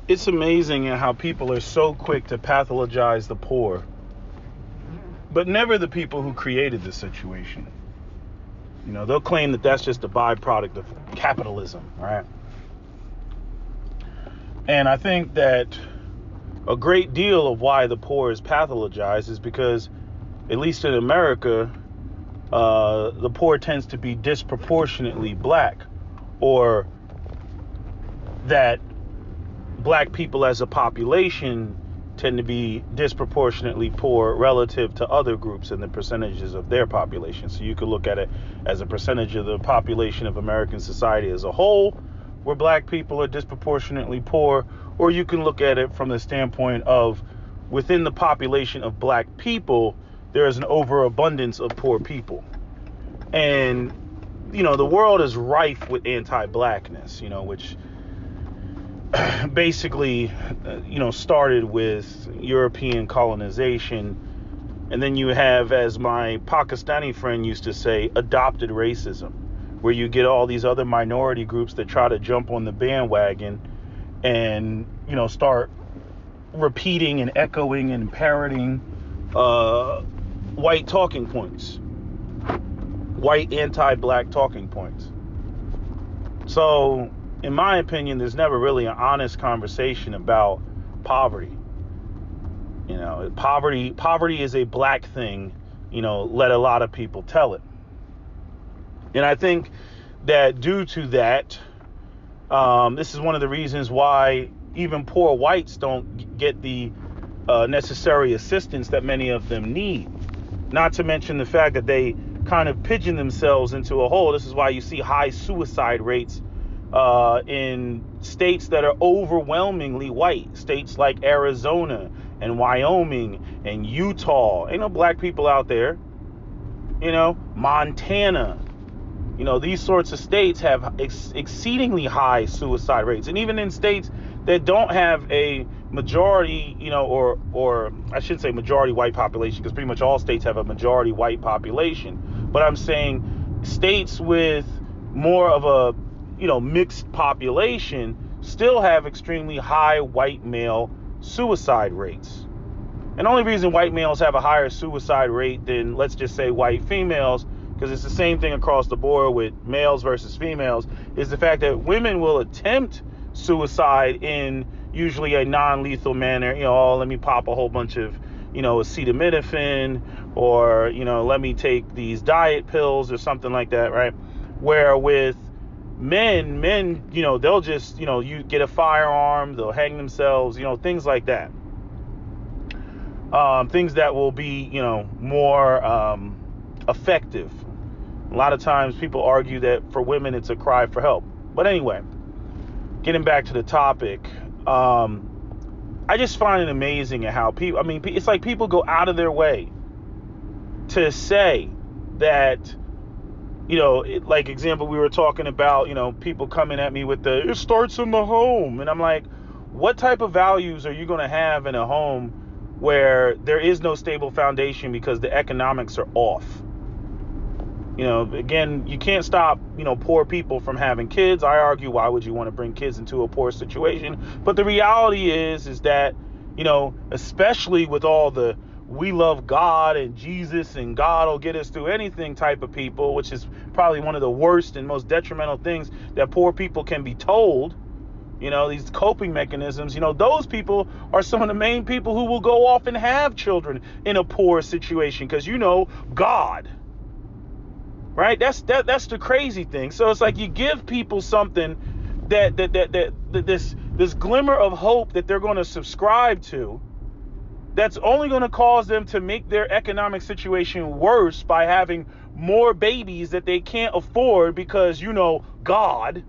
It's amazing how people are so quick to pathologize the poor, but never the people who created the situation. They'll claim that that's just a byproduct of capitalism, right? And I think that a great deal of why the poor is pathologized is because, at least in America, the poor tends to be disproportionately black, or that black people as a population tend to be disproportionately poor relative to other groups and the percentages of their population. So you could look at it as a percentage of the population of American society as a whole, where black people are disproportionately poor, or you can look at it from the standpoint of within the population of black people, there is an overabundance of poor people. And, the world is rife with anti-blackness, which basically, started with European colonization. And then you have, as my Pakistani friend used to say, adopted racism, where you get all these other minority groups that try to jump on the bandwagon and, start repeating and echoing and parroting white talking points, white anti-black talking points. So, in my opinion, there's never really an honest conversation about poverty. Poverty is a black thing, let a lot of people tell it. And I think that due to that, this is one of the reasons why even poor whites don't get the necessary assistance that many of them need. Not to mention the fact that they kind of pigeon themselves into a hole. This is why you see high suicide rates in states that are overwhelmingly white, states like Arizona and Wyoming and Utah. Ain't no black people out there. Montana. These sorts of states have exceedingly high suicide rates. And even in states that don't have a majority, or I shouldn't say majority white population, because pretty much all states have a majority white population. But I'm saying states with more of a mixed population still have extremely high white male suicide rates. And the only reason white males have a higher suicide rate than, let's just say, white females, because it's the same thing across the board with males versus females, is the fact that women will attempt suicide in usually a non-lethal manner. Let me pop a whole bunch of, acetaminophen, or, let me take these diet pills or something like that, right? Where with men, they'll just, you get a firearm, they'll hang themselves, things like that. Things that will be, more effective. A lot of times people argue that for women, it's a cry for help. But anyway, getting back to the topic, I just find it amazing at how people, it's like people go out of their way to say that, like example, we were talking about, people coming at me with it starts in the home. And I'm like, what type of values are you going to have in a home where there is no stable foundation because the economics are off? Again, you can't stop, poor people from having kids. I argue, why would you want to bring kids into a poor situation? But the reality is that, especially with all the we love God and Jesus and God will get us through anything type of people, which is probably one of the worst and most detrimental things that poor people can be told, these coping mechanisms, those people are some of the main people who will go off and have children in a poor situation because, God. Right? That's the crazy thing. So it's like you give people something that this glimmer of hope that they're going to subscribe to, that's only going to cause them to make their economic situation worse by having more babies that they can't afford because, God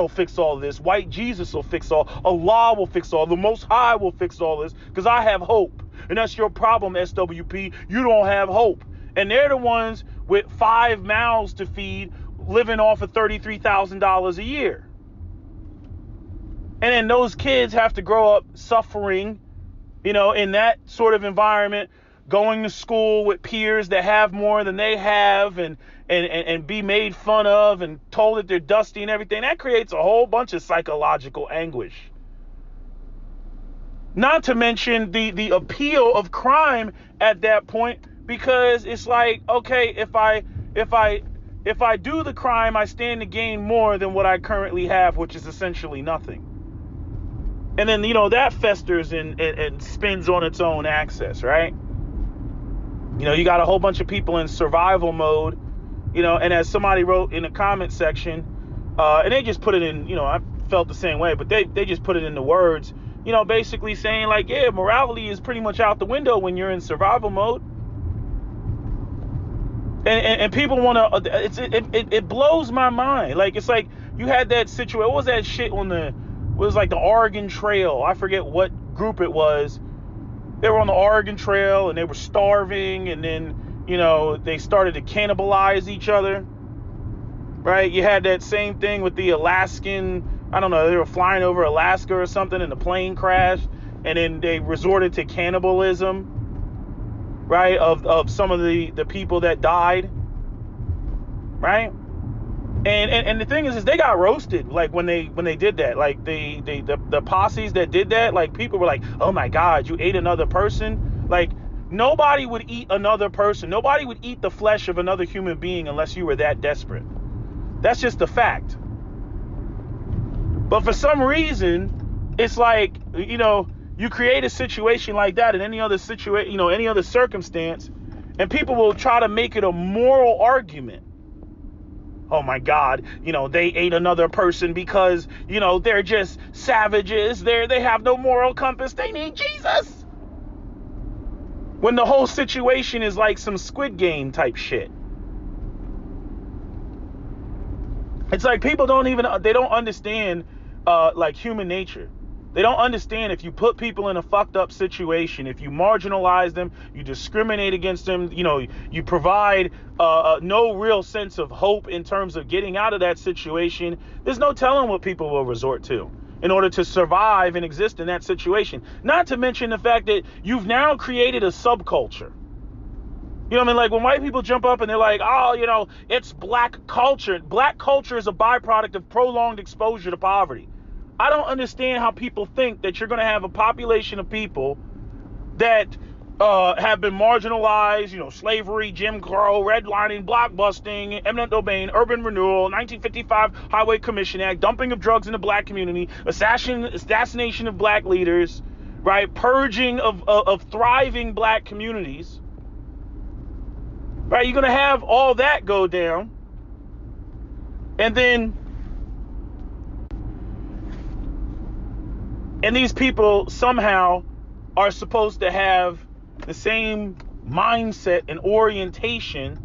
will fix all this. White Jesus will fix all. Allah will fix all. The Most High will fix all this because I have hope. And that's your problem, SWP. You don't have hope. And they're the ones with 5 mouths to feed, living off of $33,000 a year. And then those kids have to grow up suffering, in that sort of environment, going to school with peers that have more than they have and be made fun of and told that they're dusty and everything. That creates a whole bunch of psychological anguish. Not to mention the appeal of crime at that point, because it's like, okay, if I do the crime, I stand to gain more than what I currently have, which is essentially nothing. And then, that festers and spins on its own axis, right? You got a whole bunch of people in survival mode, and as somebody wrote in the comment section, and they just put it in, I felt the same way, but they just put it into words, basically saying like, yeah, morality is pretty much out the window when you're in survival mode. And people want to, it blows my mind. Like, it's like you had that situation. What was that shit was like the Oregon Trail? I forget what group it was. They were on the Oregon Trail and they were starving, and then, they started to cannibalize each other, right? You had that same thing with the Alaskan, I don't know, they were flying over Alaska or something and the plane crashed, and then they resorted to cannibalism, right, of some of the people that died, right? And the thing is they got roasted, like when they did that, like the posses that did that, like people were like, oh my God, you ate another person. Like, nobody would eat another person. Nobody would eat the flesh of another human being unless you were that desperate. That's just a fact. But for some reason, it's like, you create a situation like that in any other situation, any other circumstance, and people will try to make it a moral argument. Oh my God, they ate another person because, they're just savages. They have no moral compass. They need Jesus. When the whole situation is like some Squid Game type shit. It's like people they don't understand like human nature. They don't understand if you put people in a fucked up situation, if you marginalize them, you discriminate against them, you provide no real sense of hope in terms of getting out of that situation. There's no telling what people will resort to in order to survive and exist in that situation. Not to mention the fact that you've now created a subculture. You know what I mean? Like when white people jump up and they're like, oh, it's black culture. Black culture is a byproduct of prolonged exposure to poverty. I don't understand how people think that you're going to have a population of people that have been marginalized, slavery, Jim Crow, redlining, blockbusting, eminent domain, urban renewal, 1955 Highway Commission Act, dumping of drugs in the black community, assassination of black leaders, right? Purging of thriving black communities, right? You're going to have all that go down. And then, and these people somehow are supposed to have the same mindset and orientation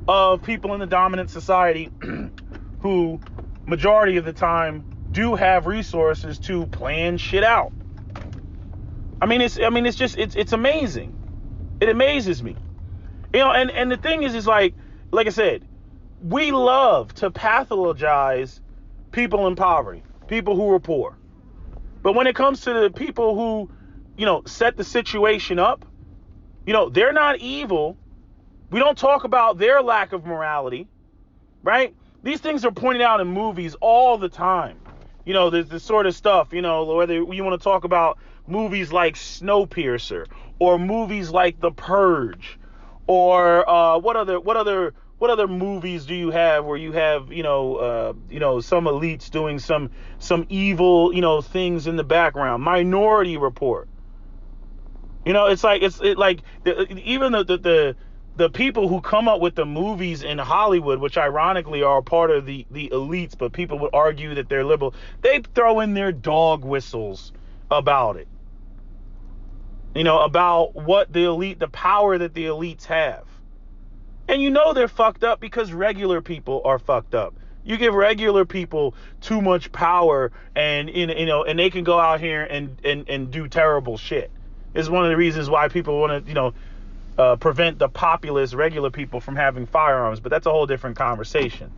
of people in the dominant society who majority of the time do have resources to plan shit out. It's amazing. It amazes me. And the thing is like I said, we love to pathologize people in poverty, people who are poor. But when it comes to the people who, set the situation up, they're not evil. We don't talk about their lack of morality, right? These things are pointed out in movies all the time. There's this sort of stuff, whether you want to talk about movies like Snowpiercer or movies like The Purge, or what other movies do you have where you have some elites doing some evil things in the background? Minority Report. It's like even the people who come up with the movies in Hollywood, which ironically are part of the elites, but people would argue that they're liberal, they throw in their dog whistles about it. About what the power that the elites have. And they're fucked up because regular people are fucked up. You give regular people too much power and they can go out here and do terrible shit. It's one of the reasons why people want to, prevent the populist regular people from having firearms, but that's a whole different conversation.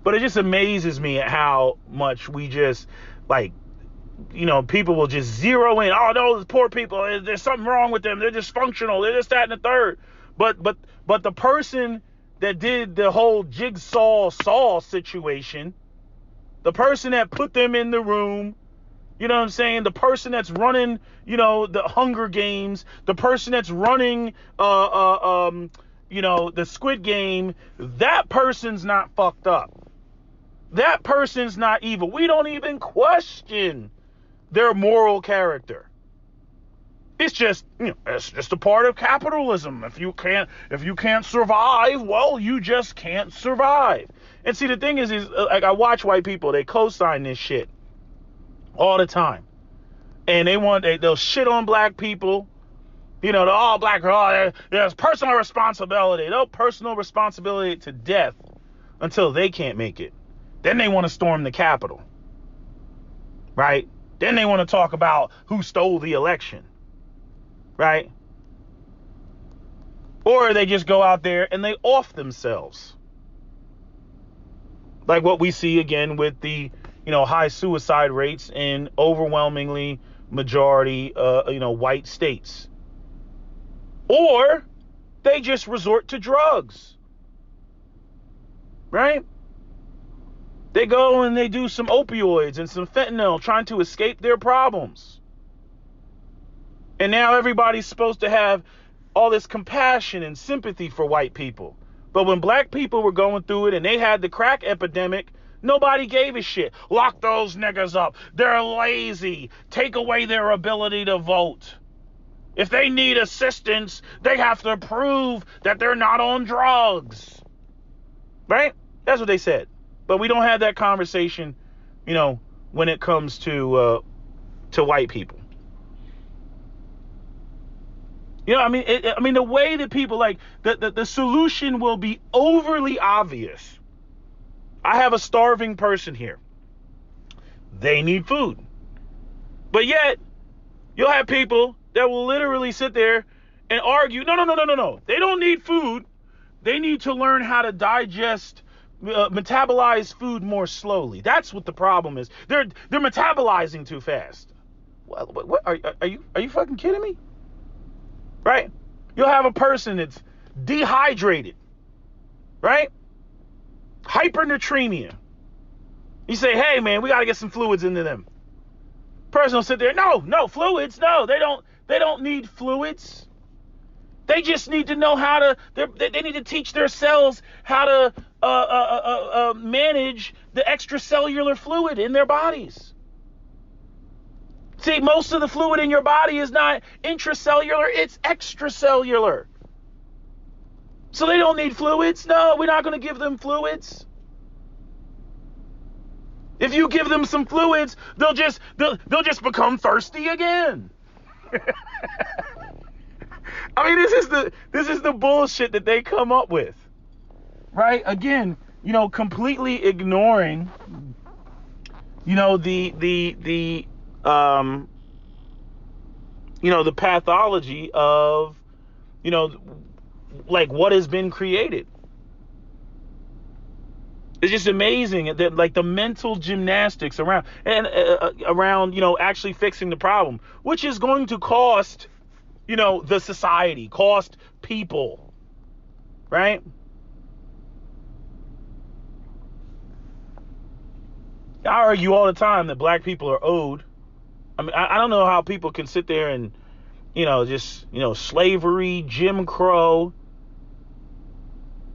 But it just amazes me at how much we just people will just zero in. Oh, no, poor people, there's something wrong with them. They're dysfunctional. They're this, that, and the third. But the person that did the whole Jigsaw Saw situation, the person that put them in the room, You know what I'm saying? The person that's running, the Hunger Games, the person that's running, the Squid Game, that person's not fucked up. That person's not evil. We don't even question their moral character. It's just, it's just a part of capitalism. If you can't survive, well, you just can't survive. And see, the thing is like, I watch white people, they co-sign this shit all the time. And they'll shit on black people. All black girl, there's personal responsibility. No personal responsibility to death until they can't make it. Then they want to storm the Capitol. Right? Then they want to talk about who stole the election. Right? Or they just go out there and they off themselves. Like what we see again with the, high suicide rates in overwhelmingly majority, white states. Or they just resort to drugs. Right? They go and they do some opioids and some fentanyl trying to escape their problems. And now everybody's supposed to have all this compassion and sympathy for white people. But when black people were going through it and they had the crack epidemic, nobody gave a shit. Lock those niggas up. They're lazy. Take away their ability to vote. If they need assistance, they have to prove that they're not on drugs. Right? That's what they said. But we don't have that conversation, when it comes to white people. The way that people the solution will be overly obvious. I have a starving person here. They need food. But yet, you'll have people that will literally sit there and argue, no. They don't need food. They need to learn how to digest, metabolize food more slowly. That's what the problem is. They're metabolizing too fast. What are you fucking kidding me? Right? You'll have a person that's dehydrated, right? Hypernatremia. You say, hey man, we got to get some fluids into them. Person will sit there, no fluids, no, they don't need fluids. They just need to know how to, they need to teach their cells how to manage the extracellular fluid in their bodies. See, most of the fluid in your body is not intracellular, it's extracellular. So they don't need fluids. No, we're not going to give them fluids. If you give them some fluids, they'll just become thirsty again. This is the bullshit that they come up with. Right? Again, completely ignoring the pathology of, what has been created. It's just amazing that the mental gymnastics around actually fixing the problem, which is going to cost, the society, cost people, right? I argue all the time that black people are owed. I don't know how people can sit there and, slavery, Jim Crow,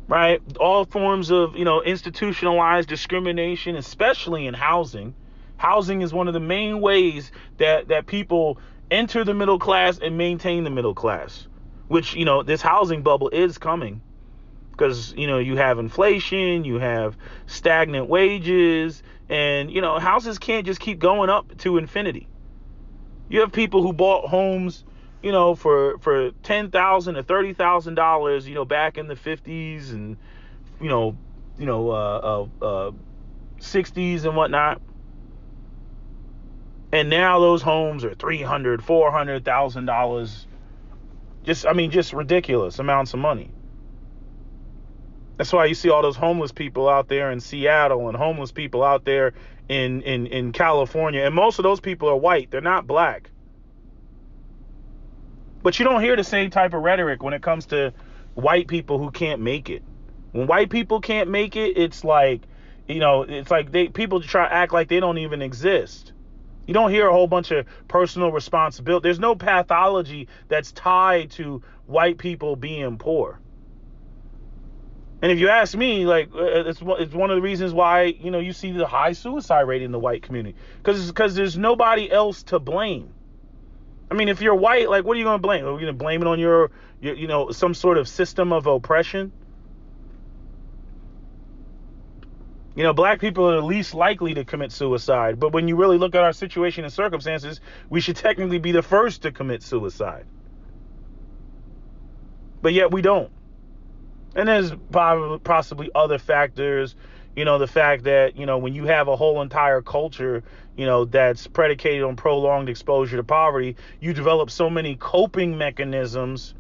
right? All forms of, institutionalized discrimination, especially in housing. Housing is one of the main ways that people enter the middle class and maintain the middle class, which, this housing bubble is coming because, you have inflation, you have stagnant wages, and, houses can't just keep going up to infinity. You have people who bought homes, for $10,000 to $30,000, back in the 50s and, 60s and whatnot. And now those homes are $300,000, $400,000. Just ridiculous amounts of money. That's why you see all those homeless people out there in Seattle and homeless people out there in California. And most of those people are white. They're not black. But you don't hear the same type of rhetoric when it comes to white people who can't make it. When white people can't make it, it's like, people try to act like they don't even exist. You don't hear a whole bunch of personal responsibility. There's no pathology that's tied to white people being poor. And if you ask me, like, it's one of the reasons why, you see the high suicide rate in the white community, because there's nobody else to blame. I mean, if you're white, like, what are you going to blame? Are you going to blame it on your some sort of system of oppression? Black people are the least likely to commit suicide. But when you really look at our situation and circumstances, we should technically be the first to commit suicide. But yet we don't. And there's possibly other factors, the fact that, when you have a whole entire culture, that's predicated on prolonged exposure to poverty, you develop so many coping mechanisms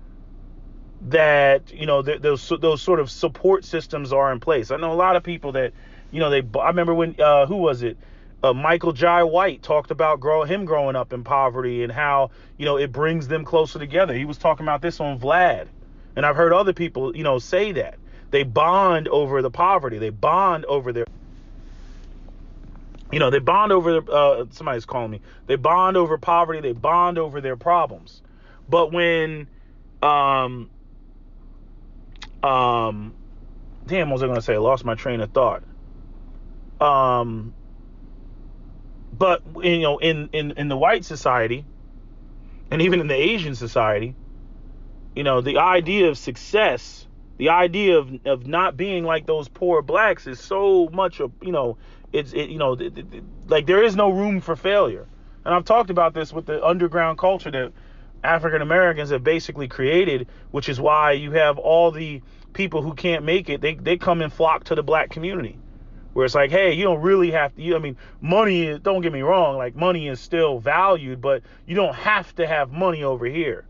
that, those sort of support systems are in place. I know a lot of people that, I remember when, who was it? Michael Jai White talked about him growing up in poverty and how, it brings them closer together. He was talking about this on Vlad. And I've heard other people, say that they bond over the poverty. They bond over their, they bond over their, somebody's calling me. They bond over poverty. They bond over their problems. But when, damn, what was I going to say? I lost my train of thought. But, in the white society and even in the Asian society, the idea of success, the idea of not being like those poor blacks is so much of, like there is no room for failure. And I've talked about this with the underground culture that African Americans have basically created, which is why you have all the people who can't make it. They come and flock to the black community, where it's like, hey, you don't really have to, money is, don't get me wrong, like money is still valued, but you don't have to have money over here.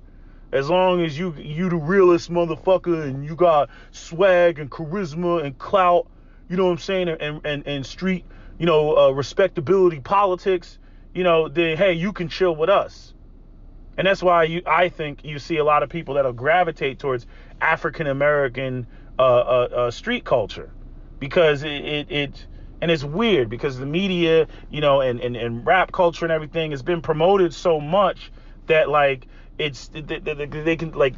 As long as you the realest motherfucker and you got swag and charisma and clout, you know what I'm saying, and street, respectability politics, then hey, you can chill with us. And that's why I think you see a lot of people that'll gravitate towards African American street culture, because and it's weird because the media, and rap culture and everything has been promoted so much that like they can, like,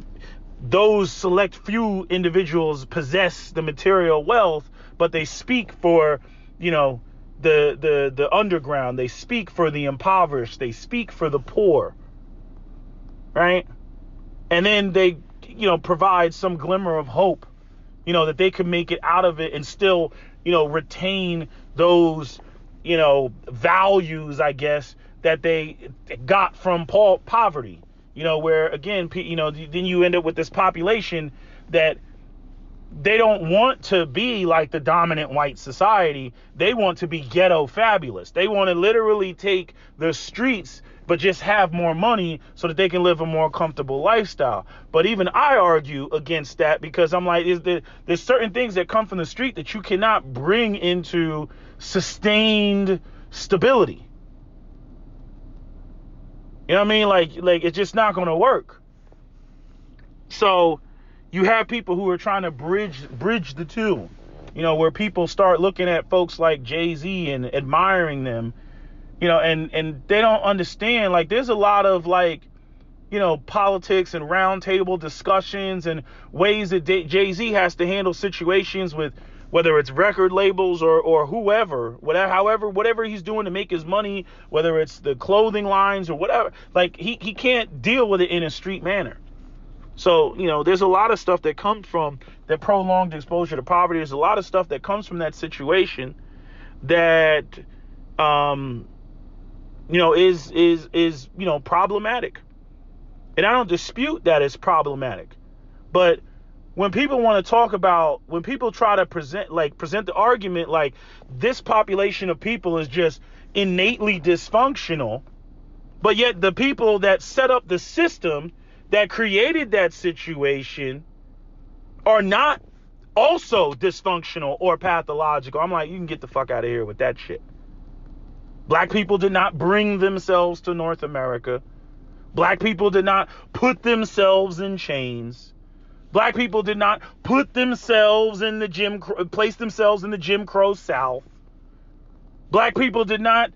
those select few individuals possess the material wealth, but they speak for, the underground. They speak for the impoverished. They speak for the poor, right? And then they, provide some glimmer of hope, that they could make it out of it and still, retain those, values, I guess, that they got from poverty. Where again, then you end up with this population that they don't want to be like the dominant white society. They want to be ghetto fabulous. They want to literally take the streets, but just have more money so that they can live a more comfortable lifestyle. But even I argue against that, because I'm like, there's certain things that come from the street that you cannot bring into sustained stability. You know what I mean? Like it's just not going to work. So you have people who are trying to bridge the two, where people start looking at folks like Jay-Z and admiring them, and they don't understand, like, there's a lot of, like, politics and roundtable discussions and ways that Jay-Z has to handle situations with, whether it's record labels or whoever, whatever he's doing to make his money, whether it's the clothing lines or whatever, like he can't deal with it in a street manner. So, there's a lot of stuff that comes from that prolonged exposure to poverty. There's a lot of stuff that comes from that situation that, is problematic. And I don't dispute that it's problematic. But when people want to talk about, when people try to present the argument like this population of people is just innately dysfunctional, but yet the people that set up the system that created that situation are not also dysfunctional or pathological, I'm like, you can get the fuck out of here with that shit. Black people did not bring themselves to North America. Black people did not put themselves in chains. Black people did not put themselves in place themselves in the Jim Crow South. Black people did not,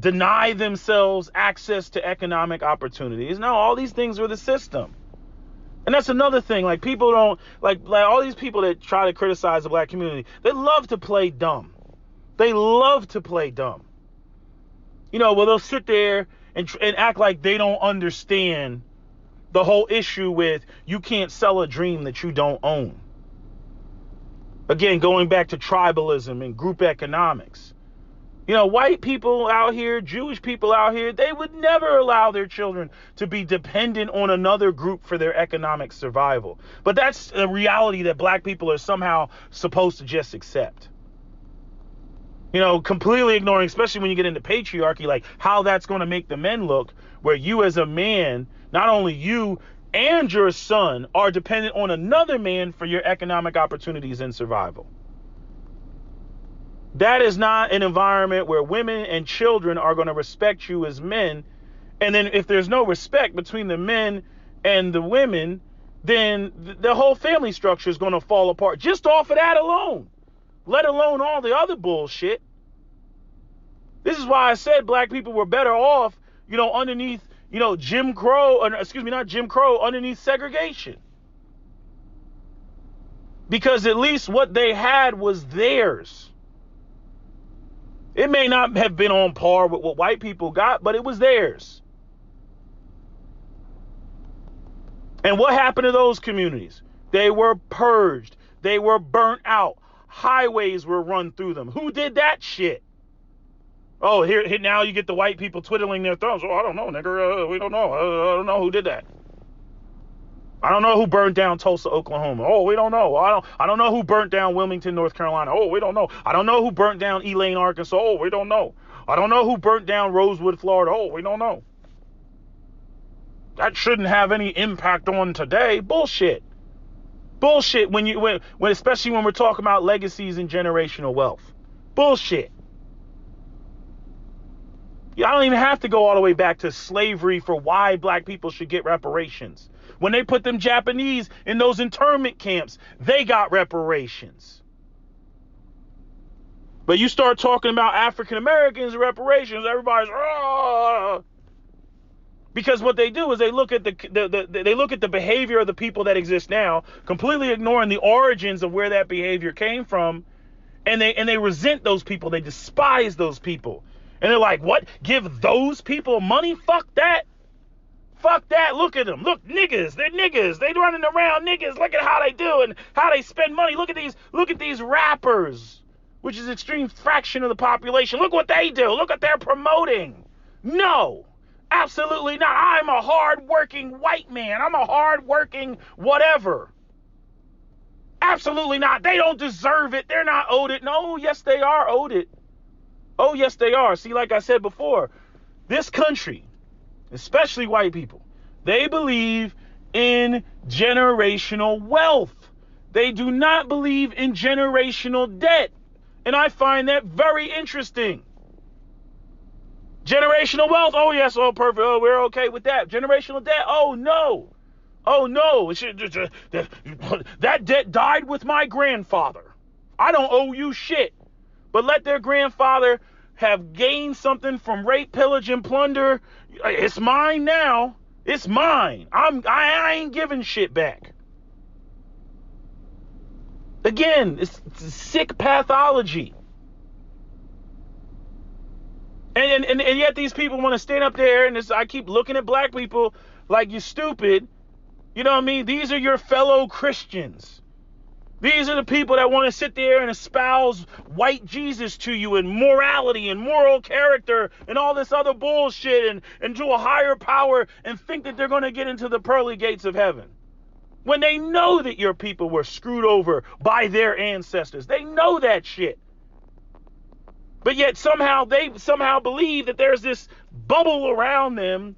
deny themselves access to economic opportunities. No, all these things were the system. And that's another thing. Like, people don't, like all these people that try to criticize the black community, they love to play dumb. They love to play dumb. Well, they'll sit there and act like they don't understand the whole issue with you can't sell a dream that you don't own. Again, going back to tribalism and group economics. White people out here, Jewish people out here, they would never allow their children to be dependent on another group for their economic survival. But that's a reality that black people are somehow supposed to just accept. Completely ignoring, especially when you get into patriarchy, like how that's going to make the men look, where you as a man, not only you and your son are dependent on another man for your economic opportunities and survival. That is not an environment where women and children are going to respect you as men. And then if there's no respect between the men and the women, then the whole family structure is going to fall apart just off of that alone, let alone all the other bullshit. This is why I said black people were better off, underneath, Jim Crow, not Jim Crow, underneath segregation. Because at least what they had was theirs. It may not have been on par with what white people got, but it was theirs. And what happened to those communities? They were purged. They were burnt out. Highways were run through them. Who did that shit? Oh, here now you get the white people twiddling their thumbs. Oh, I don't know, nigga. We don't know. I don't know who did that. I don't know who burned down Tulsa, Oklahoma. Oh, we don't know. I don't know who burnt down Wilmington, North Carolina. Oh, we don't know. I don't know who burnt down Elaine, Arkansas. Oh, we don't know. I don't know who burnt down Rosewood, Florida. Oh, we don't know. That shouldn't have any impact on today. Bullshit. Bullshit when especially when we're talking about legacies and generational wealth. Bullshit. I don't even have to go all the way back to slavery for why black people should get reparations. When they put them Japanese in those internment camps, they got reparations. But you start talking about African Americans and reparations, everybody's because what they do is they look at the behavior of the people that exist now, completely ignoring the origins of where that behavior came from, and they resent those people, they despise those people. And they're like, what? Give those people money? Fuck that. Fuck that. Look at them. Look, niggas. They're niggas. They running around niggas. Look at how they do and how they spend money. Look at these rappers, which is an extreme fraction of the population. Look what they do. Look what they're promoting. No, absolutely not. I'm a hard-working white man. I'm a hard-working whatever. Absolutely not. They don't deserve it. They're not owed it. No, yes, they are owed it. Oh, yes, they are. See, like I said before, this country, especially white people, they believe in generational wealth. They do not believe in generational debt. And I find that very interesting. Generational wealth, oh, yes, oh, perfect. Oh, we're okay with that. Generational debt, oh, no. Oh, no. That debt died with my grandfather. I don't owe you shit. But let their grandfather have gained something from rape, pillage, and plunder. It's mine now. It's mine. I ain't giving shit back. Again, it's sick pathology. And yet these people want to stand up there and I keep looking at black people like you're stupid. You know what I mean? These are your fellow Christians. These are the people that want to sit there and espouse white Jesus to you and morality and moral character and all this other bullshit and to a higher power and think that they're going to get into the pearly gates of heaven. When they know that your people were screwed over by their ancestors. They know that shit. But yet they somehow believe that there's this bubble around them,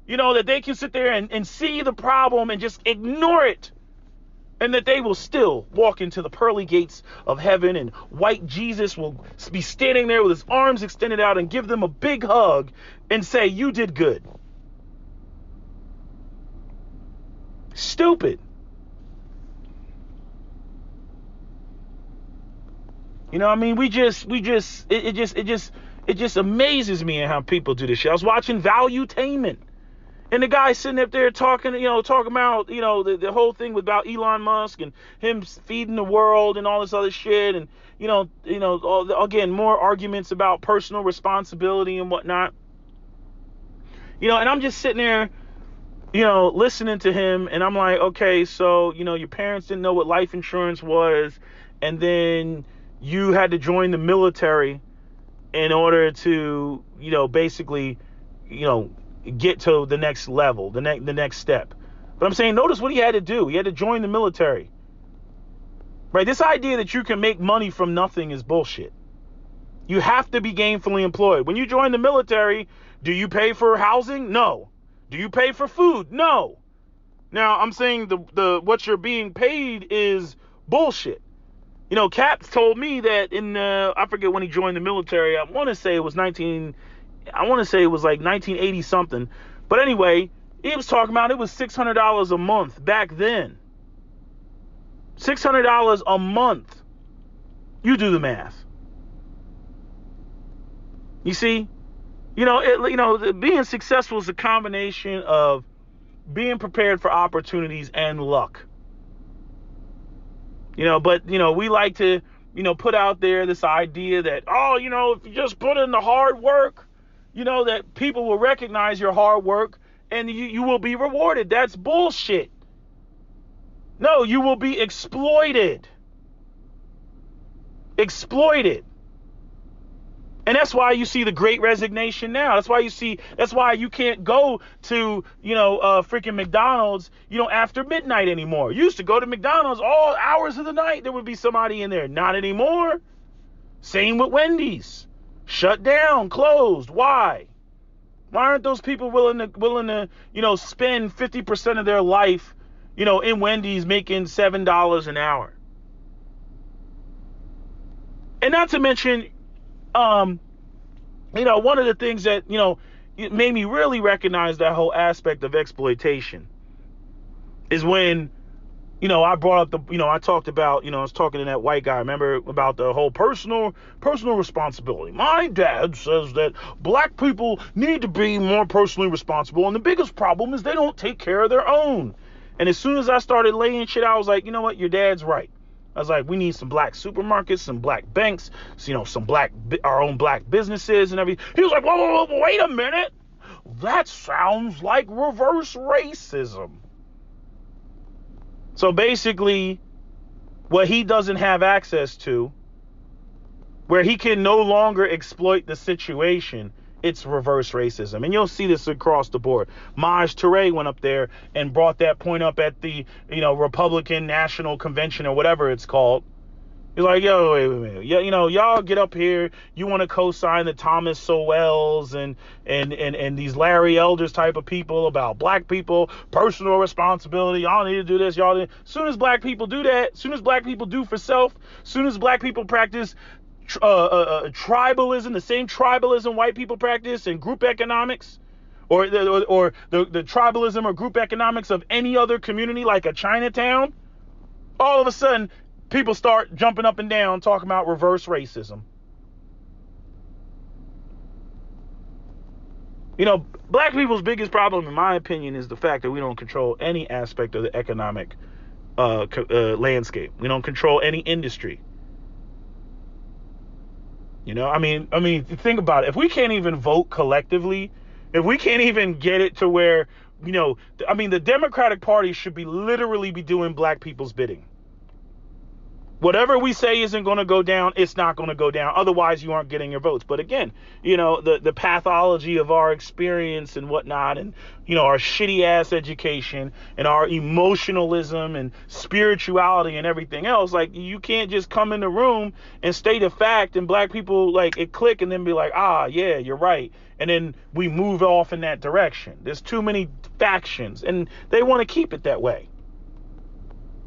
that they can sit there and see the problem and just ignore it. And that they will still walk into the pearly gates of heaven and white Jesus will be standing there with his arms extended out and give them a big hug and say, you did good. Stupid. You know what I mean? It just amazes me at how people do this shit. I was watching Valuetainment, and the guy sitting up there talking about, the whole thing about Elon Musk and him feeding the world and all this other shit. And, again, more arguments about personal responsibility and whatnot. And I'm just sitting there, listening to him, and I'm like, okay, so, your parents didn't know what life insurance was, and then you had to join the military in order to, basically, get to the next level, the next step. But I'm saying, notice what he had to do. He had to join the military. Right? This idea that you can make money from nothing is bullshit. You have to be gainfully employed. When you join the military, do you pay for housing? No. Do you pay for food? No. Now, I'm saying the what you're being paid is bullshit. Cap told me that I forget when he joined the military. I want to say it was like 1980 something. But anyway, he was talking about it was $600 a month back then. $600 a month. You do the math. You see? Being successful is a combination of being prepared for opportunities and luck. But we like to, put out there this idea that, if you just put in the hard work, that people will recognize your hard work and you will be rewarded. That's bullshit. No, you will be exploited. Exploited. And that's why you see the Great Resignation now. That's why you can't go to, freaking McDonald's, after midnight anymore. You used to go to McDonald's all hours of the night. There would be somebody in there. Not anymore. Same with Wendy's. Shut down, closed. Why? Why aren't those people willing to, spend 50% of their life, in Wendy's making $7 an hour? And not to mention, one of the things that, it made me really recognize that whole aspect of exploitation is when, I brought up I talked about, I was talking to that white guy, remember, about the whole personal responsibility. My dad says that black people need to be more personally responsible, and the biggest problem is they don't take care of their own. And as soon as I started laying shit out, I was like, you know what, your dad's right. I was like, we need some black supermarkets, some black banks, our own black businesses and everything. He was like, whoa, wait a minute. That sounds like reverse racism. So basically, what he doesn't have access to, where he can no longer exploit the situation, it's reverse racism. And you'll see this across the board. Maj Touré went up there and brought that point up at the, Republican National Convention or whatever it's called. He's like, yo, wait a minute. Yeah, y'all get up here. You want to co-sign the Thomas Sowells and these Larry Elders type of people about black people, personal responsibility. Y'all need to do this. As soon as black people do that, as soon as black people do for self, as soon as black people practice tribalism, the same tribalism white people practice, and group economics, or the tribalism or group economics of any other community like a Chinatown, all of a sudden people start jumping up and down talking about reverse racism. Black people's biggest problem, in my opinion, is the fact that we don't control any aspect of the economic landscape. We don't control any industry. Think about it. If we can't even vote collectively, if we can't even get it to where, the Democratic Party should literally be doing black people's bidding. Whatever we say isn't going to go down, it's not going to go down. Otherwise, you aren't getting your votes. But again, the pathology of our experience and whatnot, and, our shitty ass education and our emotionalism and spirituality and everything else, like, you can't just come in the room and state a fact and black people, like, it click and then be like, yeah, you're right. And then we move off in that direction. There's too many factions and they want to keep it that way.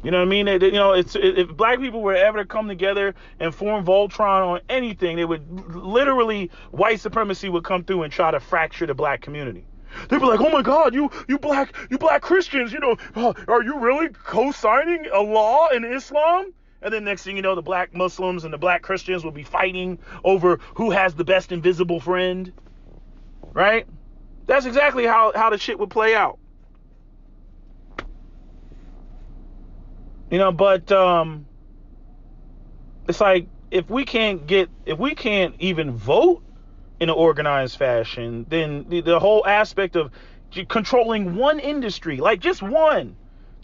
You know what I mean? If black people were ever to come together and form Voltron on anything, they would literally, white supremacy would come through and try to fracture the black community. They'd be like, oh my God, you black Christians, are you really co-signing a law in Islam? And then next thing you know, the black Muslims and the black Christians will be fighting over who has the best invisible friend, right? That's exactly how the shit would play out. But it's like, if we can't even vote in an organized fashion, then the whole aspect of controlling one industry, like just one,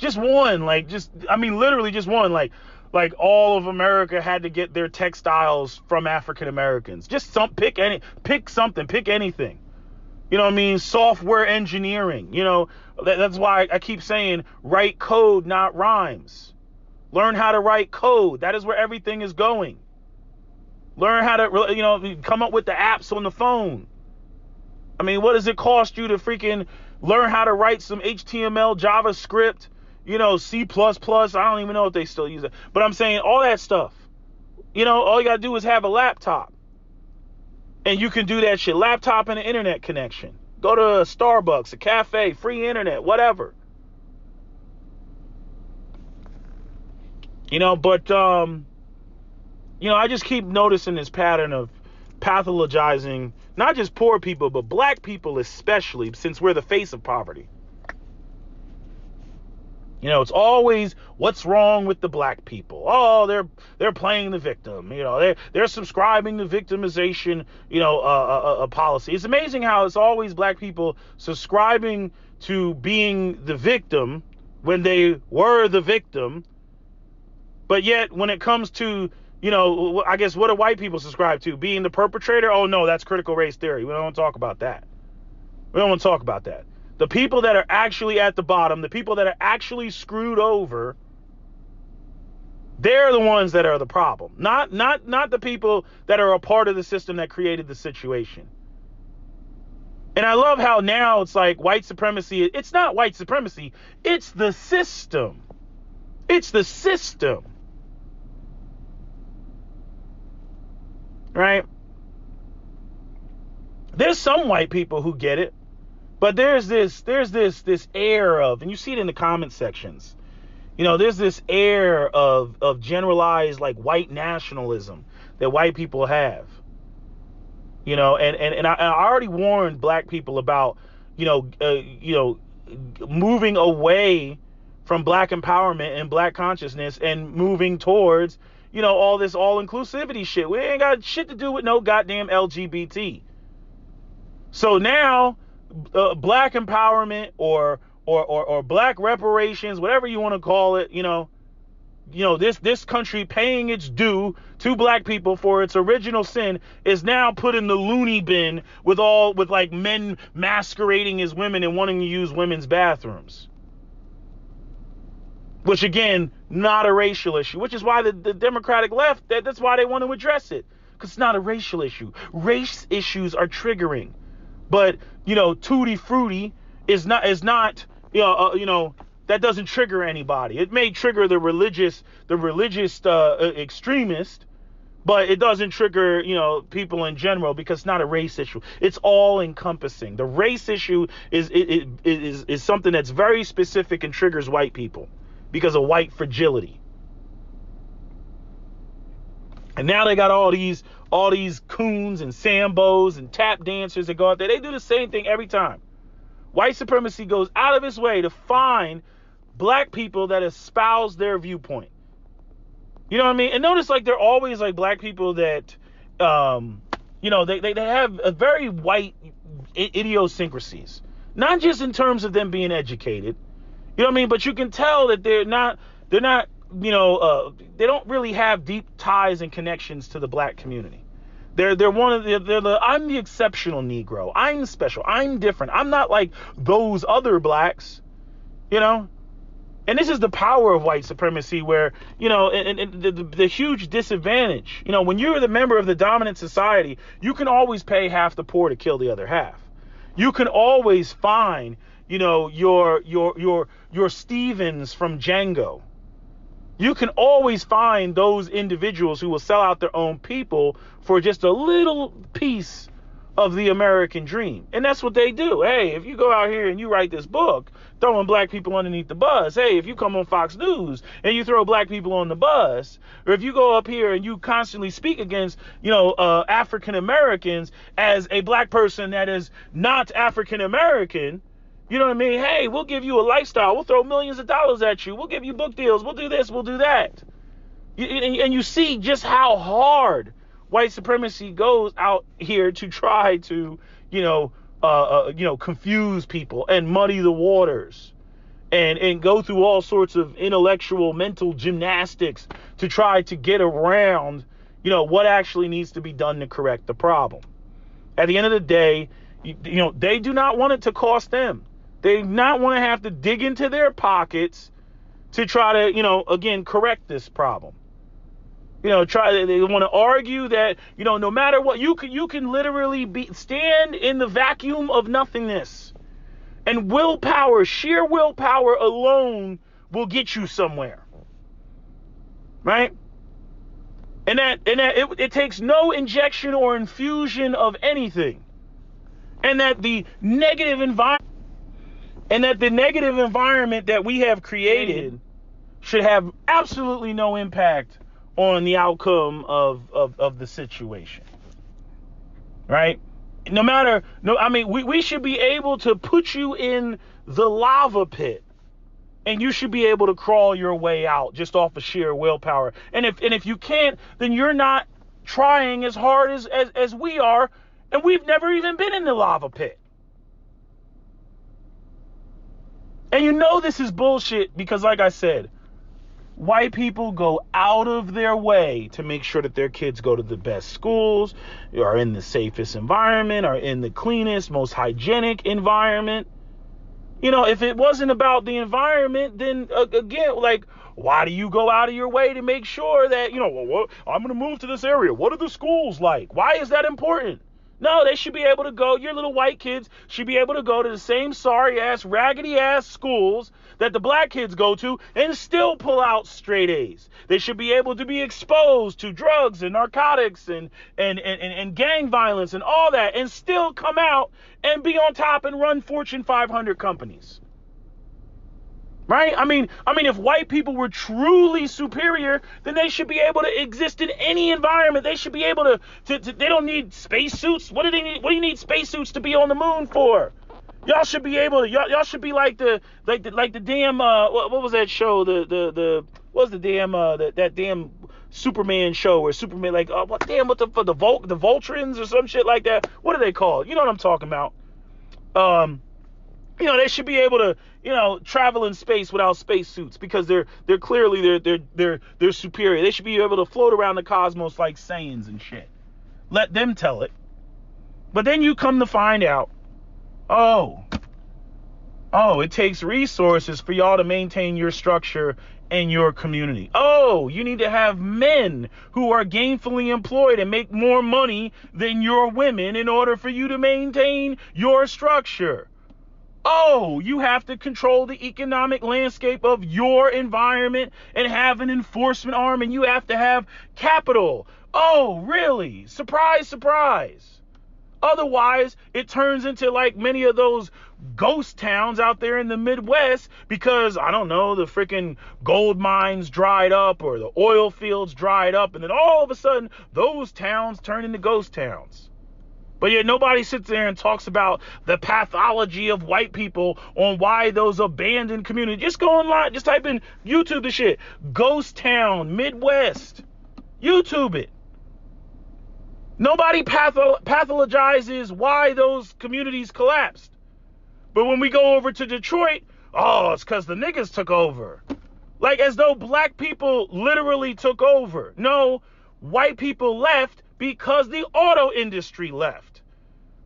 literally just one, like all of America had to get their textiles from African Americans. Just pick anything. Software engineering. That's why I keep saying write code, not rhymes. Learn how to write code. That is where everything is going. Learn how to, come up with the apps on the phone. What does it cost you to freaking learn how to write some HTML, JavaScript, C++? I don't even know if they still use it. But I'm saying all that stuff. All you got to do is have a laptop. And you can do that shit. Laptop and an internet connection. Go to a Starbucks, a cafe, free internet, whatever. I just keep noticing this pattern of pathologizing not just poor people, but black people especially, since we're the face of poverty. It's always what's wrong with the black people. Oh, they're playing the victim. They're subscribing to victimization, a policy. It's amazing how it's always black people subscribing to being the victim when they were the victim. But yet when it comes to, I guess, what do white people subscribe to? Being the perpetrator? Oh, no, that's critical race theory. We don't want to talk about that. The people that are actually at the bottom, the people that are actually screwed over, they're the ones that are the problem. Not the people that are a part of the system that created the situation. And I love how now it's like white supremacy. It's not white supremacy. It's the system. It's the system. Right? There's some white people who get it, but there's this air of, and you see it in the comment sections, there's this air of generalized like white nationalism that white people have, and I already warned black people about, moving away from black empowerment and black consciousness and moving towards, all this all-inclusivity shit. We ain't got shit to do with no goddamn LGBT. So now, black empowerment or black reparations, whatever you want to call it, this country paying its due to black people for its original sin is now put in the loony bin with like men masquerading as women and wanting to use women's bathrooms. Which, again, not a racial issue, which is why the Democratic left, that's why they want to address it, because it's not a racial issue. Race issues are triggering, but, tutti frutti is not, that doesn't trigger anybody. It may trigger the religious extremist, but it doesn't trigger, people in general, because it's not a race issue. It's all encompassing. The race issue is something that's very specific and triggers white people, because of white fragility. And now they got all these coons and sambos and tap dancers that go out there. They do the same thing every time. White supremacy goes out of its way to find black people that espouse their viewpoint. You know what I mean? And notice, like, they're always like black people that, they have a very white idiosyncrasies. Not just in terms of them being educated. You know what I mean? But you can tell that they're not, they don't really have deep ties and connections to the black community. They're I'm the exceptional Negro. I'm special. I'm different. I'm not like those other blacks, And this is the power of white supremacy, where, and the huge disadvantage, when you're the member of the dominant society, you can always pay half the poor to kill the other half. You can always find, your Stevens from Django. You can always find those individuals who will sell out their own people for just a little piece of the American dream. And that's what they do. Hey, if you go out here and you write this book throwing black people underneath the bus, hey, if you come on Fox News and you throw black people on the bus, or if you go up here and you constantly speak against, African Americans as a black person that is not African American, you know what I mean? Hey, we'll give you a lifestyle. We'll throw millions of dollars at you. We'll give you book deals. We'll do this. We'll do that. And you see just how hard white supremacy goes out here to try to, confuse people and muddy the waters and go through all sorts of intellectual, mental gymnastics to try to get around, what actually needs to be done to correct the problem. At the end of the day, they do not want it to cost them. They do not want to have to dig into their pockets to try to, again, correct this problem. They want to argue that, no matter what, you can literally stand in the vacuum of nothingness, and sheer willpower alone will get you somewhere. Right? And that it takes no injection or infusion of anything. And that the negative environment that we have created should have absolutely no impact on the outcome of the situation. Right? We should be able to put you in the lava pit, and you should be able to crawl your way out just off of sheer willpower. And if you can't, then you're not trying as hard as we are, and we've never even been in the lava pit. And this is bullshit because, like I said, white people go out of their way to make sure that their kids go to the best schools, are in the safest environment, are in the cleanest, most hygienic environment. If it wasn't about the environment, then again, why do you go out of your way to make sure that, I'm going to move to this area. What are the schools like? Why is that important? No, they should be able to go, your little white kids should be able to go to the same sorry-ass, raggedy-ass schools that the black kids go to and still pull out straight A's. They should be able to be exposed to drugs and narcotics and gang violence and all that and still come out and be on top and run Fortune 500 companies. Right? I mean, if white people were truly superior, then they should be able to exist in any environment. They should be able to they don't need spacesuits. What do they need? What do you need spacesuits to be on the moon for? Y'all should be able to. Y'all should be like the damn what was that show? What was the damn that damn Superman show where Superman the Voltrons or some shit like that. What are they called? You know what I'm talking about? They should be able to, travel in space without spacesuits because they're clearly they're superior. They should be able to float around the cosmos like Saiyans and shit. Let them tell it. But then you come to find out, it takes resources for y'all to maintain your structure and your community. You need to have men who are gainfully employed and make more money than your women in order for you to maintain your structure. You have to control the economic landscape of your environment and have an enforcement arm, and you have to have capital. Really? Surprise, surprise. Otherwise, it turns into like many of those ghost towns out there in the Midwest because, I don't know, the freaking gold mines dried up or the oil fields dried up, and then all of a sudden, those towns turn into ghost towns. But yet nobody sits there and talks about the pathology of white people on why those abandoned communities. Just go online, just type in YouTube the shit. Ghost Town, Midwest. YouTube it. Nobody pathologizes why those communities collapsed. But when we go over to Detroit, it's because the niggas took over. Like as though black people literally took over. No, white people left because the auto industry left.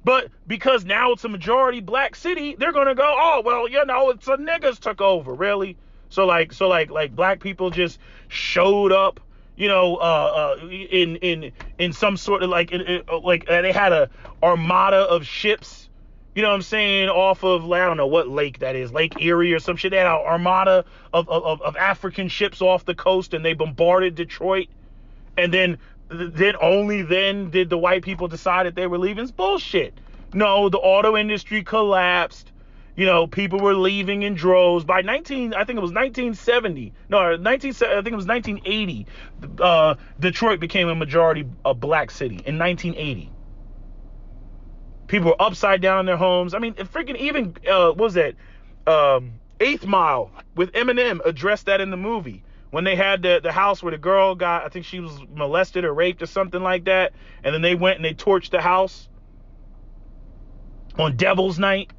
But because now it's a majority black city, they're going to go, it's the niggas took over. Really? So black people just showed up, in some sort of they had a armada of ships, off of, I don't know what lake that is, Lake Erie or some shit. They had an armada of African ships off the coast and they bombarded Detroit. And then then only then did the white people decide that they were leaving. It's bullshit. No, the auto industry collapsed. You know, people were leaving in droves. By I think it was 1970. No, I think it was 1980. Detroit became a majority a black city in 1980. People were upside down in their homes. I mean, freaking even what was that? 8th Mile with Eminem addressed that in the movie when they had the house where the girl got, I think she was molested or raped or something like that, and then they went and they torched the house on Devil's Night.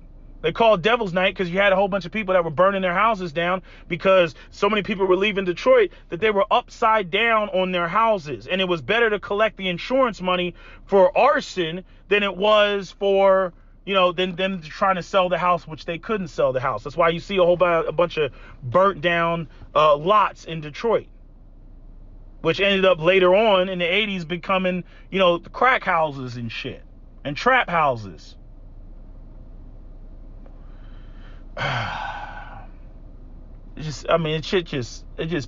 They called Devil's Night because you had a whole bunch of people that were burning their houses down because so many people were leaving Detroit that they were upside down on their houses. And it was better to collect the insurance money for arson than it was for, you know, than them trying to sell the house, which they couldn't sell the house. That's why you see a bunch of burnt down lots in Detroit, which ended up later on in the 80s becoming, you know, crack houses and shit and trap houses. It just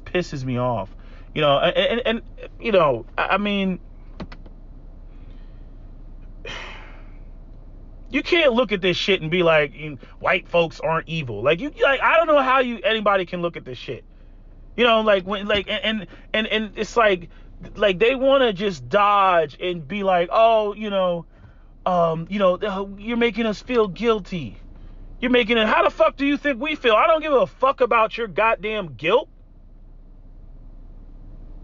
pisses me off, you know, and you know, I mean, you can't look at this shit and be like, white folks aren't evil. Like I don't know how anybody can look at this shit, you know, like when and it's like they want to just dodge and be like, oh, you're making us feel guilty. You're making it, how the fuck do you think we feel? I don't give a fuck about your goddamn guilt.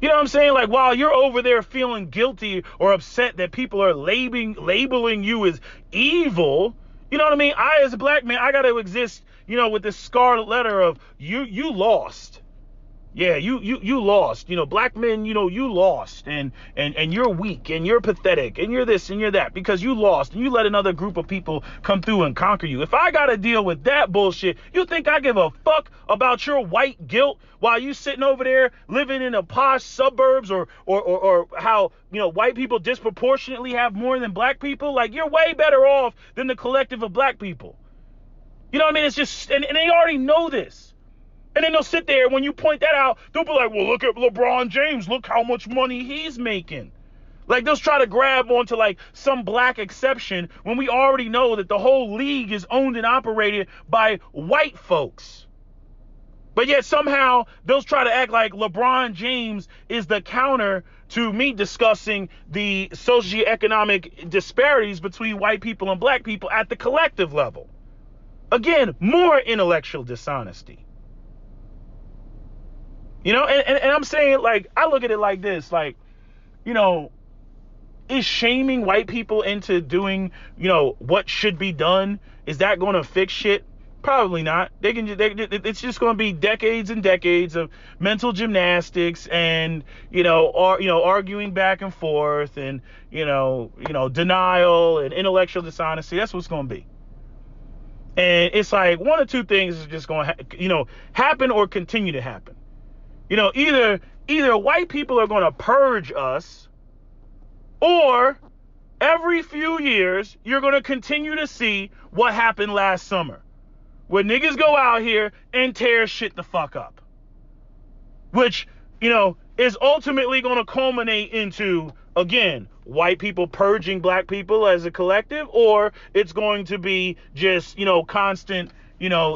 You know what I'm saying? Like, while you're over there feeling guilty or upset that people are labeling you as evil, you know what I mean? I, as a black man, I got to exist, you know, with this scarlet letter of you lost. Yeah, you lost. You know, black men, you know, you lost, and you're weak, and you're pathetic, and you're this and you're that because you lost, and you let another group of people come through and conquer you. If I gotta deal with that bullshit, you think I give a fuck about your white guilt while you sitting over there living in the posh suburbs or how, you know, white people disproportionately have more than black people? Like, you're way better off than the collective of black people. You know what I mean? It's just, and they already know this. And then they'll sit there, when you point that out, they'll be like, well, look at LeBron James. Look how much money he's making. Like, they'll try to grab onto, like, some black exception when we already know that the whole league is owned and operated by white folks. But yet somehow they'll try to act like LeBron James is the counter to me discussing the socioeconomic disparities between white people and black people at the collective level. Again, more intellectual dishonesty. You know, and I'm saying, like, I look at it like this, like, you know, is shaming white people into doing, you know, what should be done, is that going to fix shit? Probably not. It's just going to be decades and decades of mental gymnastics and, arguing back and forth and, denial and intellectual dishonesty. That's what's going to be. And it's like one or two things is just going to, happen or continue to happen. Either white people are going to purge us, or every few years you're going to continue to see what happened last summer, where niggas go out here and tear shit the fuck up, which, is ultimately going to culminate into, again, white people purging black people as a collective, or it's going to be just, constant,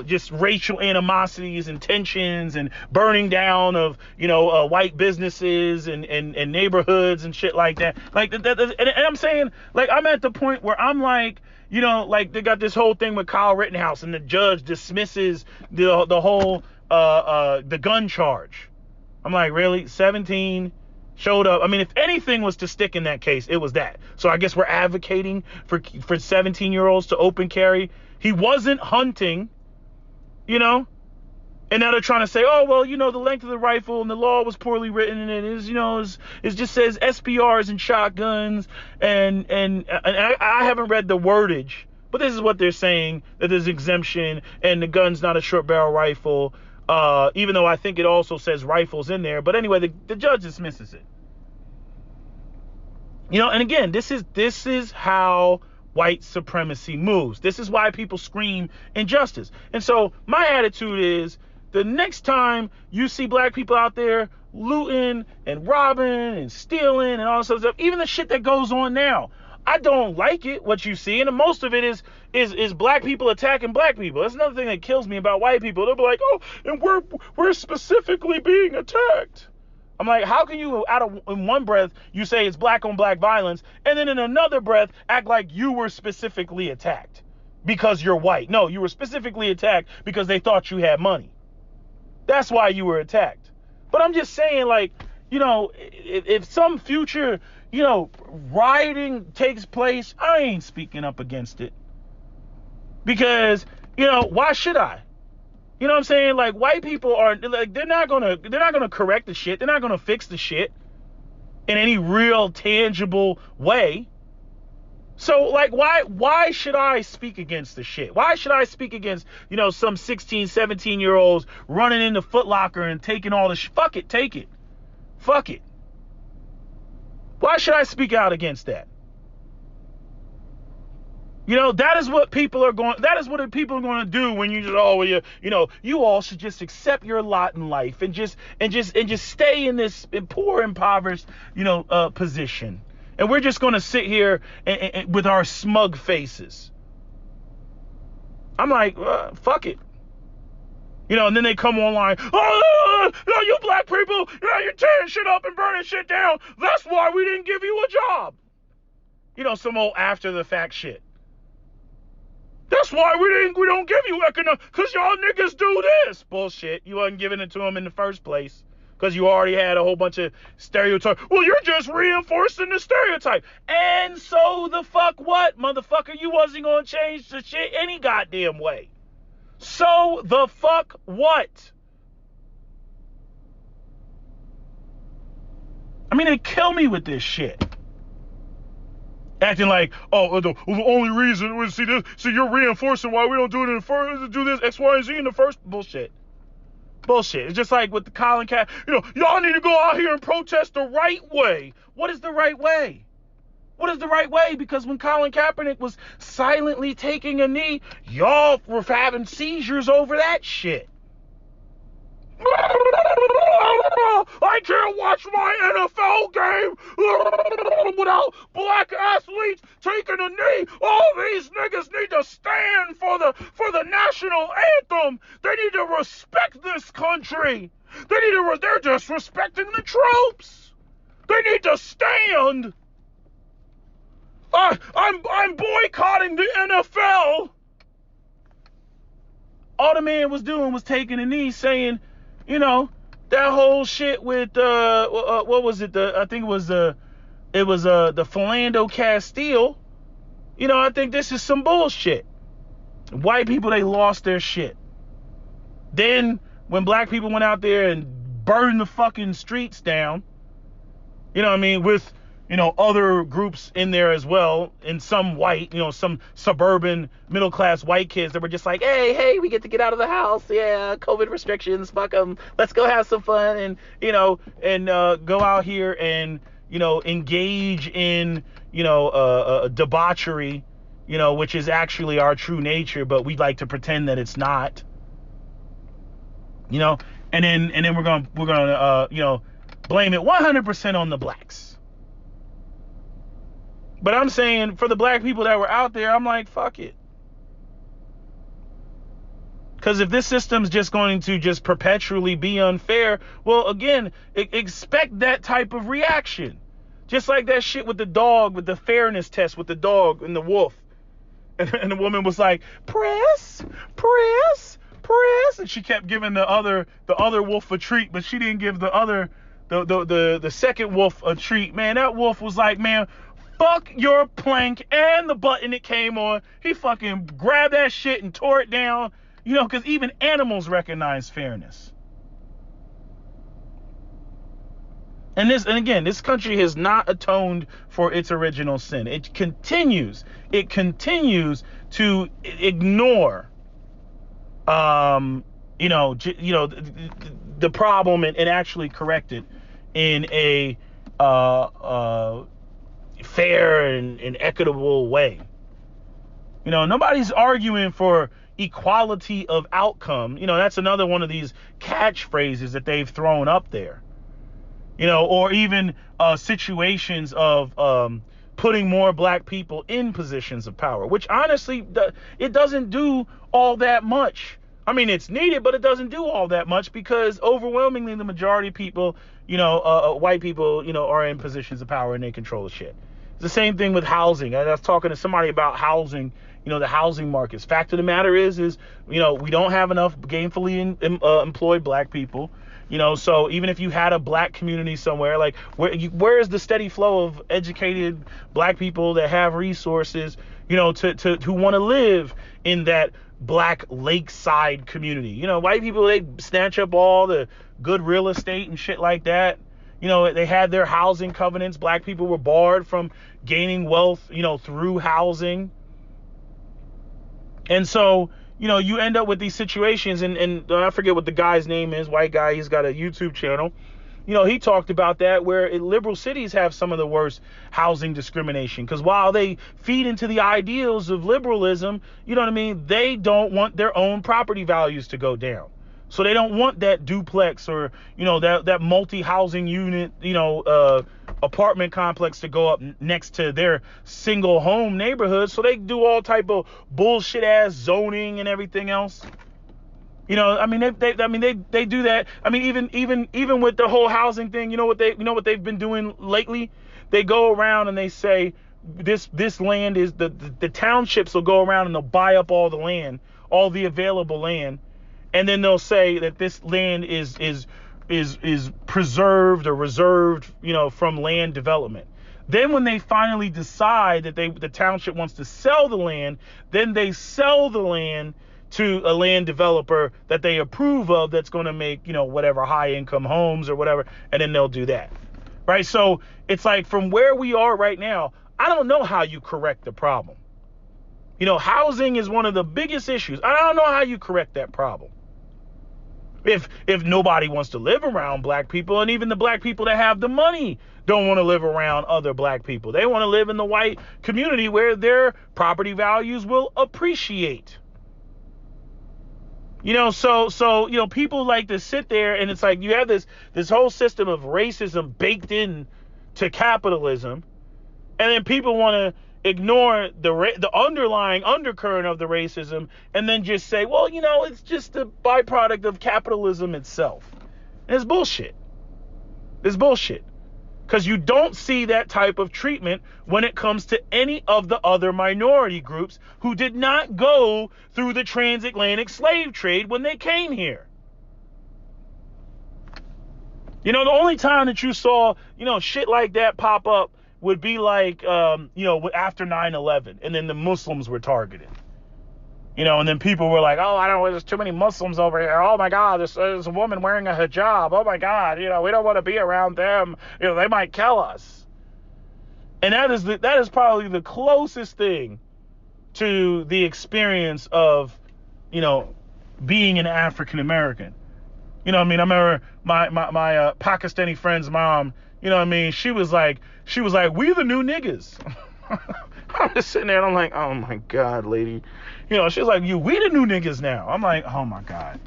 just racial animosities and tensions and burning down of, white businesses and neighborhoods and shit like that. Like, and I'm saying, like, I'm at the point where I'm like, like they got this whole thing with Kyle Rittenhouse and the judge dismisses the whole, the gun charge. I'm like, really? 17 showed up. I mean, if anything was to stick in that case, it was that. So I guess we're advocating for 17-year-olds to open carry. He wasn't hunting, and now they're trying to say, oh, well, the length of the rifle and the law was poorly written, and it is, it just says SPRs and shotguns, and I haven't read the wordage, but this is what they're saying, that there's exemption, and the gun's not a short barrel rifle, even though I think it also says rifles in there. But anyway, the judge dismisses it. And again, this is how white supremacy moves. This is why people scream injustice. And so my attitude is, the next time you see black people out there looting and robbing and stealing and all this other stuff. Even the shit that goes on now. I don't like it, what you see, and most of it is black people attacking black people. That's another thing that kills me about white people. They'll be like, oh, and we're specifically being attacked. I'm like, how can you, in one breath, you say it's black on black violence, and then in another breath, act like you were specifically attacked because you're white? No, you were specifically attacked because they thought you had money. That's why you were attacked. But I'm just saying, like, you know, if some future, you know, rioting takes place, I ain't speaking up against it. Because, you know, why should I? You know what I'm saying? Like, white people are, like, they're not gonna correct the shit. They're not gonna fix the shit in any real tangible way. So, like, why should I speak against the shit? Why should I speak against, you know, some 16, 17-year-olds running into Foot Locker and taking all the fuck it, take it. Fuck it. Why should I speak out against that? You know, that is what people are going to do when you just, oh, well, you know, you all should just accept your lot in life and just stay in this poor, impoverished, you know, position. And we're just going to sit here and with our smug faces. I'm like, fuck it. You know, and then they come online, oh, no, you black people, you know, you're tearing shit up and burning shit down. That's why we didn't give you a job. You know, some old after the fact shit. That's why we don't give you economic, because y'all niggas do this. Bullshit. You wasn't giving it to them in the first place because you already had a whole bunch of stereotypes. Well, you're just reinforcing the stereotype. And so the fuck what, motherfucker? You wasn't going to change the shit any goddamn way. So the fuck what? I mean, they kill me with this shit. Acting like, oh, the only reason was, see you're reinforcing why we don't do it in the first, do this X, Y, and Z in the first. Bullshit. It's just like with the Colin Kaepernick, you know, y'all need to go out here and protest the right way. What is the right way? What is the right way? Because when Colin Kaepernick was silently taking a knee, y'all were having seizures over that shit. I can't watch my NFL game without black athletes taking a knee. All these niggas need to stand for the national anthem. They need to respect this country. They're just respecting the troops. They need to stand. I'm boycotting the NFL. All the man was doing was taking a knee, saying, you know, that whole shit with what was it? I think it was the Philando Castile. You know, I think this is some bullshit. White people, they lost their shit. Then when black people went out there and burned the fucking streets down, you know what I mean, with, you know, other groups in there as well, and some white, you know, some suburban middle-class white kids that were just like, hey, we get to get out of the house, yeah, COVID restrictions, fuck them, let's go have some fun, and, you know, and go out here and, you know, engage in, you know, debauchery, you know, which is actually our true nature, but we like to pretend that it's not, you know, and then we're gonna you know, blame it 100% on the blacks. But I'm saying, for the black people that were out there, I'm like, fuck it. Because if this system's just going to just perpetually be unfair, well, again, expect that type of reaction. Just like that shit with the dog, with the fairness test with the dog and the wolf. And the woman was like, press. And she kept giving the other wolf a treat, but she didn't give the second wolf a treat. Man, that wolf was like, man, fuck your plank and the button it came on. He fucking grabbed that shit and tore it down. You know, because even animals recognize fairness. And again, this country has not atoned for its original sin. It continues to ignore, you know, the problem and actually correct it in a fair and equitable way. You know, nobody's arguing for equality of outcome. You know, that's another one of these catchphrases that they've thrown up there. or even situations of putting more black people in positions of power, which honestly, it doesn't do all that much. I mean, it's needed, but it doesn't do all that much because overwhelmingly the majority of people, white people, are in positions of power and they control the shit. It's the same thing with housing. I was talking to somebody about housing, the housing markets. Fact of the matter is, we don't have enough gainfully employed black people. So even if you had a black community somewhere, like where is the steady flow of educated black people that have resources, to who want to live in that black lakeside community? White people, they snatch up all the good real estate and shit like that. They had their housing covenants. Black people were barred from gaining wealth, through housing. And so, you end up with these situations, and I forget what the guy's name is, white guy, he's got a YouTube channel. He talked about that, where liberal cities have some of the worst housing discrimination, because while they feed into the ideals of liberalism, they don't want their own property values to go down. So they don't want that duplex or, that multi-housing unit, apartment complex to go up next to their single home neighborhood. So they do all type of bullshit ass zoning and everything else. They do that. I mean, even with the whole housing thing, what they've been doing lately? They go around and they say this land is the townships will go around and they'll buy up all the land, all the available land. And then they'll say that this land is preserved or reserved, from land development. Then when they finally decide that the township wants to sell the land, then they sell the land to a land developer that they approve of, that's going to make, whatever high income homes or whatever, and then they'll do that. Right? So it's like, from where we are right now, I don't know how you correct the problem. Housing is one of the biggest issues. I don't know how you correct that problem. If nobody wants to live around black people, and even the black people that have the money don't want to live around other black people. They want to live in the white community where their property values will appreciate. So people like to sit there, and it's like you have this whole system of racism baked in to capitalism, and then people want to ignore the underlying undercurrent of the racism and then just say, well, it's just a byproduct of capitalism itself. And it's bullshit. It's bullshit. Because you don't see that type of treatment when it comes to any of the other minority groups who did not go through the transatlantic slave trade when they came here. The only time that you saw, shit like that pop up would be like, after 9/11, and then the Muslims were targeted. And then people were like, oh, there's too many Muslims over here. Oh my God, there's a woman wearing a hijab. Oh my God, we don't want to be around them. They might kill us. And that is probably the closest thing to the experience of, being an African American. I remember my Pakistani friend's mom, she was like, we the new niggas. I'm just sitting there and I'm like, oh my God, lady. She's like, we the new niggas now. I'm like, oh my God.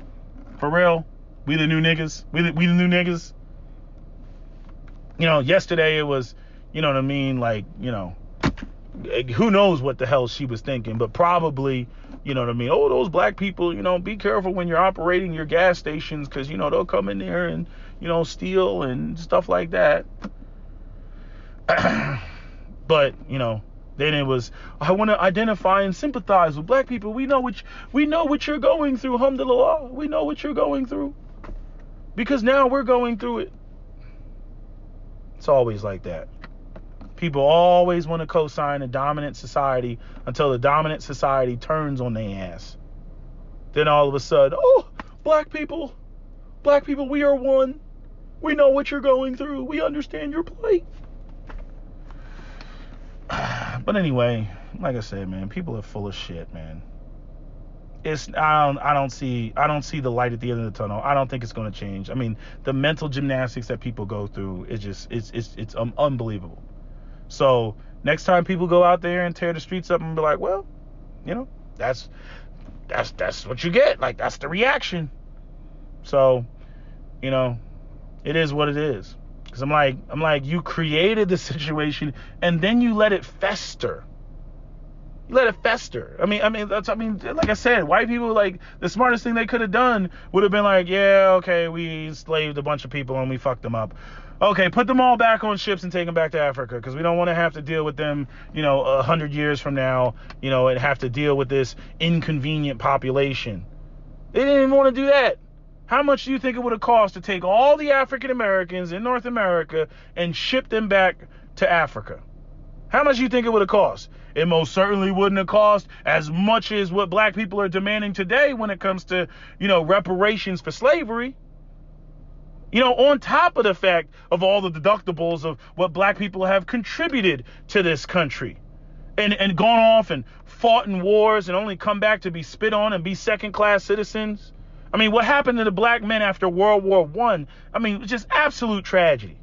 For real? We the new niggas? We the new niggas? Yesterday it was, like, who knows what the hell she was thinking, but probably, oh, those black people, be careful when you're operating your gas stations, because, they'll come in there and, steal and stuff like that. But, then it was, I want to identify and sympathize with black people. We know what you're going through, alhamdulillah. We know what you're going through, because now we're going through it. It's always like that. People always want to co-sign a dominant society until the dominant society turns on their ass. Then all of a sudden, oh, black people, we are one. We know what you're going through. We understand your plight. But anyway, like I said, man, people are full of shit, man. I don't see the light at the end of the tunnel. I don't think it's going to change. I mean, the mental gymnastics that people go through is just it's unbelievable. So next time people go out there and tear the streets up and be like, well, that's what you get. Like, that's the reaction. So, it is what it is. Because I'm like, you created the situation and then you let it fester. You let it fester. I mean, like I said, white people, like, the smartest thing they could have done would have been like, yeah, okay, we enslaved a bunch of people and we fucked them up. Okay, put them all back on ships and take them back to Africa, because we don't want to have to deal with them, 100 years from now, and have to deal with this inconvenient population. They didn't even want to do that. How much do you think it would have cost to take all the African Americans in North America and ship them back to Africa? How much do you think it would have cost? It most certainly wouldn't have cost as much as what black people are demanding today when it comes to, reparations for slavery. On top of the fact of all the deductibles of what black people have contributed to this country and gone off and fought in wars and only come back to be spit on and be second-class citizens. I mean, what happened to the black men after World War I? I mean, just absolute tragedy.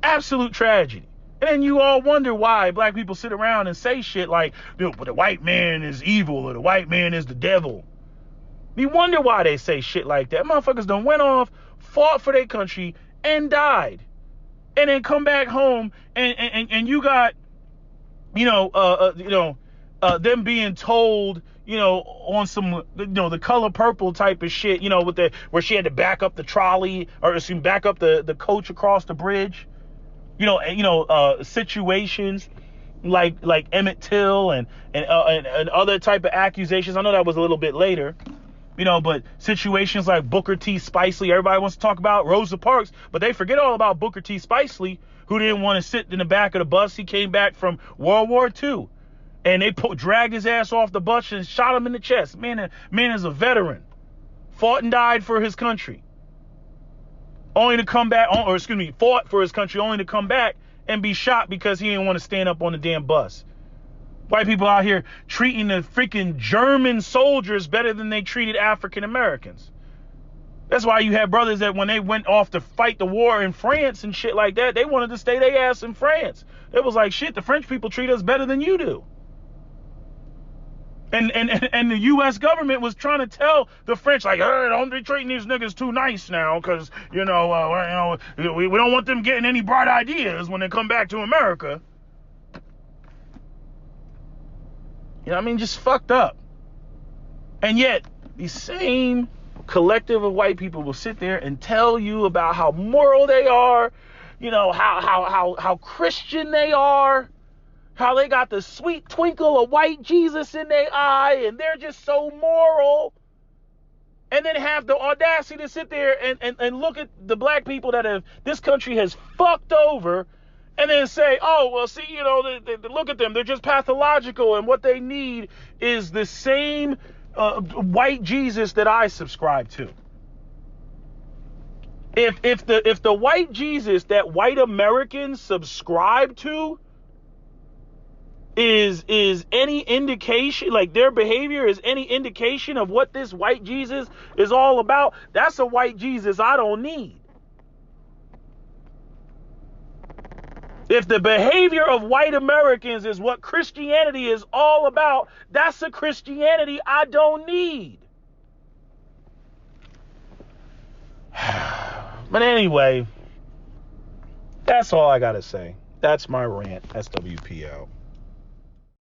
Absolute tragedy. And then you all wonder why black people sit around and say shit like, but the white man is evil or the white man is the devil. You wonder why they say shit like that. Motherfuckers done went off, fought for their country, and died. And then come back home and you got, them being told, on some, the Color Purple type of shit, where she had to back up the trolley or back up the coach across the bridge. Situations like Emmett Till and other type of accusations. I know that was a little bit later, but situations like Booker T. Spicely, everybody wants to talk about Rosa Parks, but they forget all about Booker T. Spicely, who didn't want to sit in the back of the bus. He came back from World War II, and they dragged his ass off the bus and shot him in the chest. Man is a veteran, fought and died for his country. Only to come back, fought for his country, only to come back and be shot because he didn't want to stand up on the damn bus. White people out here treating the freaking German soldiers better than they treated African Americans. That's why you had brothers that when they went off to fight the war in France and shit like that, they wanted to stay their ass in France. It was like, shit, the French people treat us better than you do. And the U.S. government was trying to tell the French, like, hey, don't be treating these niggas too nice now, because, we don't want them getting any bright ideas when they come back to America. Just fucked up. And yet, these same collective of white people will sit there and tell you about how moral they are, how Christian they are, how they got the sweet twinkle of white Jesus in their eye, and they're just so moral. And then have the audacity to sit there and look at the black people that this country has fucked over, and then say, oh, well, see, they look at them, they're just pathological, and what they need is the same white Jesus that I subscribe to. If the white Jesus that white Americans subscribe to is any indication, like their behavior is any indication of what this white Jesus is all about, that's a white Jesus I don't need. If the behavior of white Americans is what Christianity is all about, that's a Christianity I don't need. But anyway, that's all I gotta say. That's my rant. SWP out.